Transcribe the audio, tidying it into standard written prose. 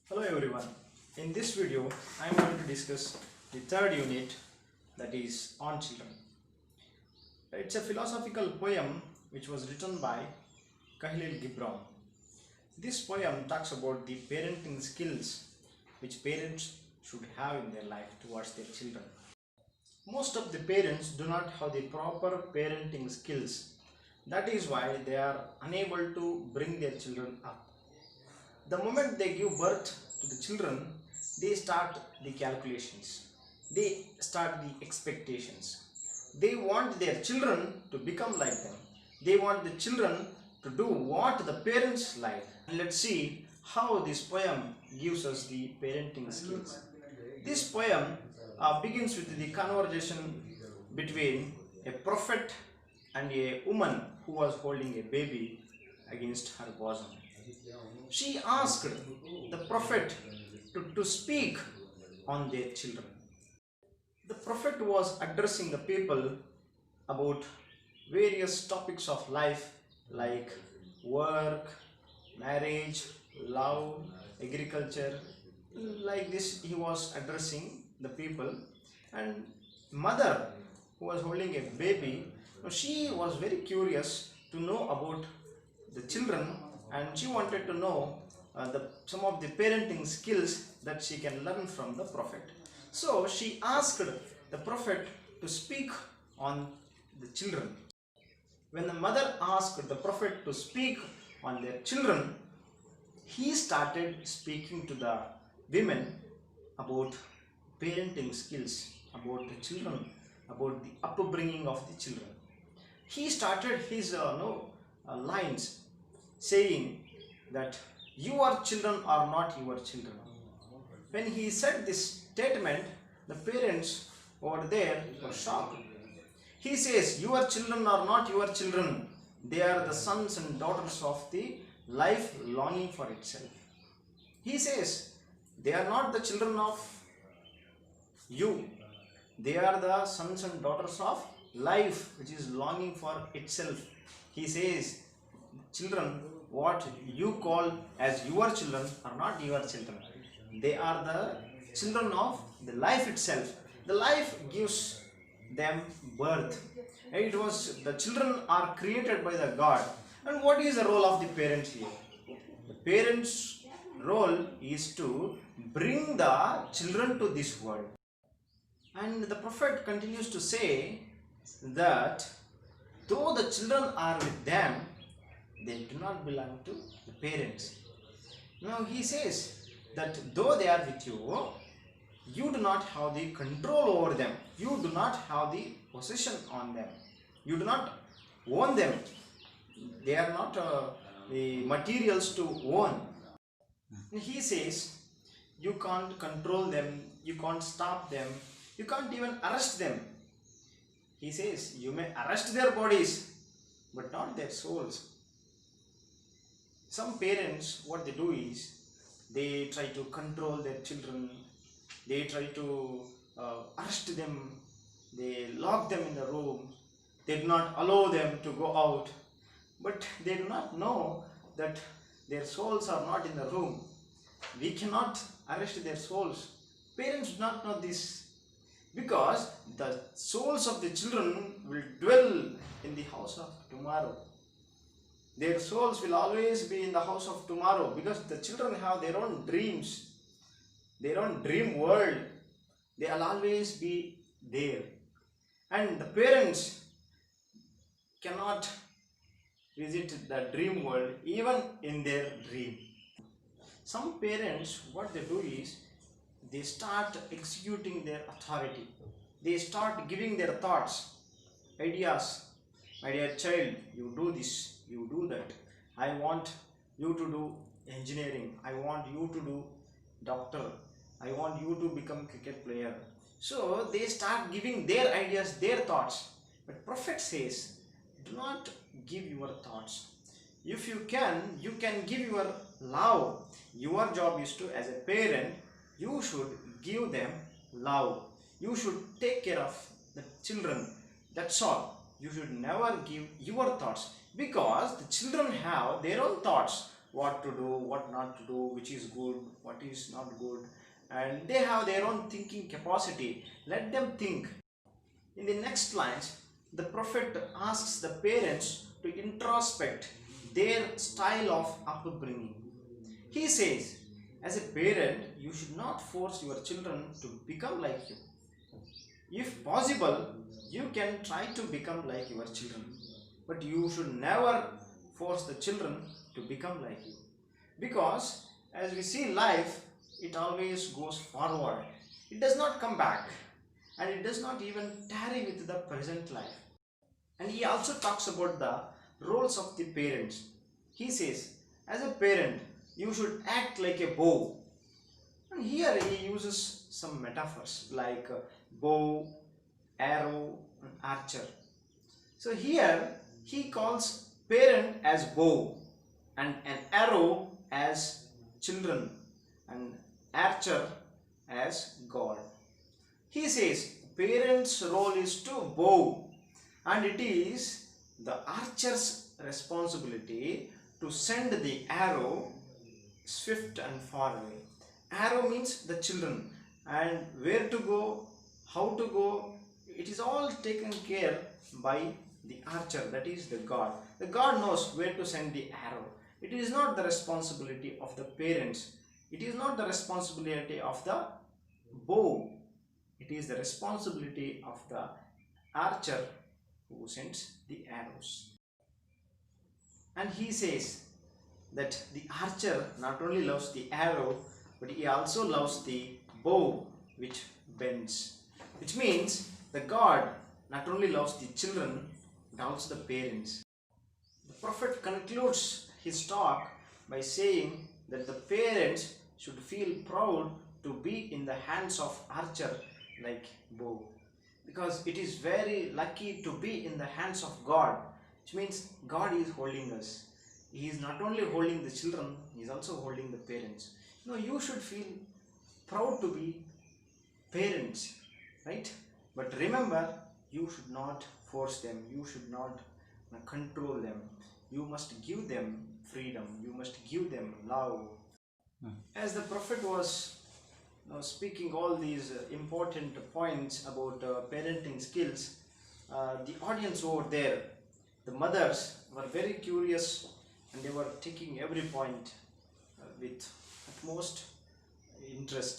Hello everyone. In this video, I am going to discuss the third unit, that is on children. It's a philosophical poem which was written by Khalil Gibran. This poem talks about the parenting skills which parents should have in their life towards their children. Most of the parents do not have the proper parenting skills. That is why they are unable to bring their children up. The moment they give birth to the children, they start the calculations, they start the expectations. They want their children to become like them. They want the children to do what the parents like. Let's see how this poem gives us the parenting skills. This poem begins with the conversation between a prophet and a woman who was holding a baby against her bosom. She asked the prophet to speak on their children. The prophet was addressing the people about various topics of life like work, marriage, love, agriculture. Like this, he was addressing the people. And mother who was holding a baby, she was very curious to know about the children, and she wanted to know some of the parenting skills that she can learn from the prophet. So she asked the prophet to speak on the children. When the mother asked the prophet to speak on their children, he started speaking to the women about parenting skills, about the children, about the upbringing of the children. He started his lines saying that your children are not your children. When he said this statement, the parents over there were shocked. He says, your children are not your children. They are the sons and daughters of the life longing for itself. He says, they are not the children of you. They are the sons and daughters of life which is longing for itself. He says, children, what you call as your children are not your children. They are the children of the life itself. The life gives them birth. It was the children are created by the God. And what is the role of the parents here? The parents' role is to bring the children to this world. And the prophet continues to say that though the children are with them, they do not belong to the parents. Now he says that though they are with you, you do not have the control over them. You do not have the possession on them. You do not own them. They are not the materials to own. And he says you can't control them, you can't stop them, you can't even arrest them. He says you may arrest their bodies but not their souls. Some parents, what they do is they try to control their children, they try to arrest them, they lock them in the room, they do not allow them to go out, but they do not know that their souls are not in the room. We cannot arrest their souls. Parents do not know this, because the souls of the children will dwell in the house of tomorrow. Their souls will always be in the house of tomorrow, because the children have their own dreams, their own dream world. They will always be there. And the parents cannot visit the dream world even in their dream. Some parents, what they do is they start executing their authority. They start giving their thoughts, ideas. My dear child, you do this, you do that. I want you to do engineering. I want you to do doctor. I want you to become cricket player. So they start giving their ideas, their thoughts. But prophet says, do not give your thoughts. If you can give your love. Your job is to, as a parent, you should give them love. You should take care of the children. That's all. You should never give your thoughts, because the children have their own thoughts. what to do, what not to do, which is good, what is not good, and they have their own thinking capacity. Let them think. In the next lines, the prophet asks the parents to introspect their style of upbringing. He says, as a parent, you should not force your children to become like you. If possible, you can try to become like your children, but you should never force the children to become like you. Because as we see life, it always goes forward. It does not come back, and it does not even tarry with the present life. And he also talks about the roles of the parents. He says, as a parent, you should act like a bow. And here he uses some metaphors like bow, arrow, and archer. So here he calls parent as bow, and an arrow as children, and archer as God. He says parents' role is to bow, and it is the archer's responsibility to send the arrow swift and far away. Arrow means the children, and where to go, how to go, it is all taken care by the archer, that is the God. The God knows where to send the arrow. It is not the responsibility of the parents. It is not the responsibility of the bow. It is the responsibility of the archer who sends the arrows. And he says that the archer not only loves the arrow, but he also loves the bow which bends. Which means the God not only loves the children, but also the parents. The prophet concludes his talk by saying that the parents should feel proud to be in the hands of archer like bow, because it is very lucky to be in the hands of God, which means God is holding us. He is not only holding the children, he is also holding the parents. You should feel proud to be parents, right? But remember, you should not force them, you should not control them. You must give them freedom, you must give them love. As the prophet was speaking all these important points about parenting skills, the audience over there, the mothers, were very curious, and they were taking every point with utmost interest.